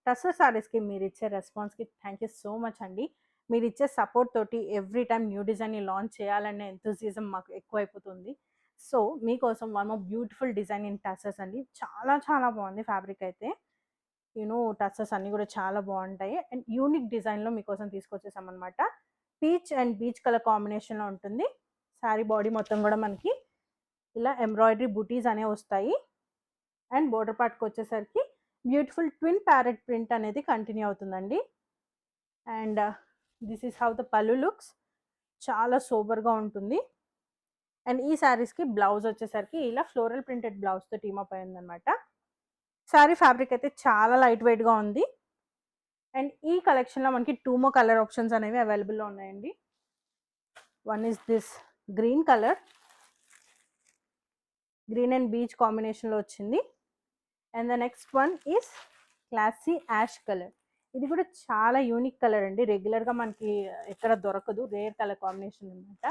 టస్సర్ సారీస్‌కి మీరిచ్చే రెస్పాన్స్‌కి thank you so much అండి. మీరిచ్చే సపోర్ట్ తోటి ఎవ్రీ టైమ్ న్యూ డిజైన్‌ని లాంచ్ చేయాలనే ఎంతూసియాజం మాకు ఎక్కువైపోతుంది. సో, మీకోసం one more beautiful design in tussars అండి. చాలా చాలా బాగుంది ఫ్యాబ్రిక్ అయితే. టస్సర్స్ అన్నీ గూడా చాలా బావుంటాయి. అండ్ యూనిక్ డిజైన్‌లో మీకోసం తీసుకొచ్చేసామనమాట. పీచ్ అండ్ బీచ్ కలర్ కాంబినేషన్‌లో ఉంటుంది. శారీ బాడీ మొత్తం గూడా మనకి ఇలా ఎంబ్రాయిడరీ బూటీస్ అనేవొస్తాయి. అండ్ బోర్డర్ పార్ట్‌కొచ్చేసరికి బ్యూటిఫుల్ ట్విన్ ప్యారెట్ ప్రింట్ అనేది కంటిన్యూ అవుతుందండి. And this is how the pallu looks. చాలా సోబర్‌గా ఉంటుంది. అండ్ ఈ శారీస్‌కి బ్లౌజ్ వచ్చేసరికి ఇలా ఫ్లోరల్ ప్రింటెడ్ బ్లౌజ్‌తో టీమ్ అప్ అయిందనమాట. శారీ ఫ్యాబ్రిక్ అయితే చాలా లైట్ వెయిట్‌గా ఉంది. అండ్ ఈ కలెక్షన్‌లో మనకి 2 మోర్ కలర్ ఆప్షన్స్ అనేవి అవైలబుల్‌లో ఉన్నాయండి. One is this green colour. Green and peach కాంబినేషన్‌లో వచ్చింది. And the next one is classy ash colour. ఇది కూడా చాలా యూనిక్ కలర్ అండి. రెగ్యులర్‌గా మనకి ఎక్కడ దొరకదు. రేర్ కలర్ కాంబినేషన్ అనమాట.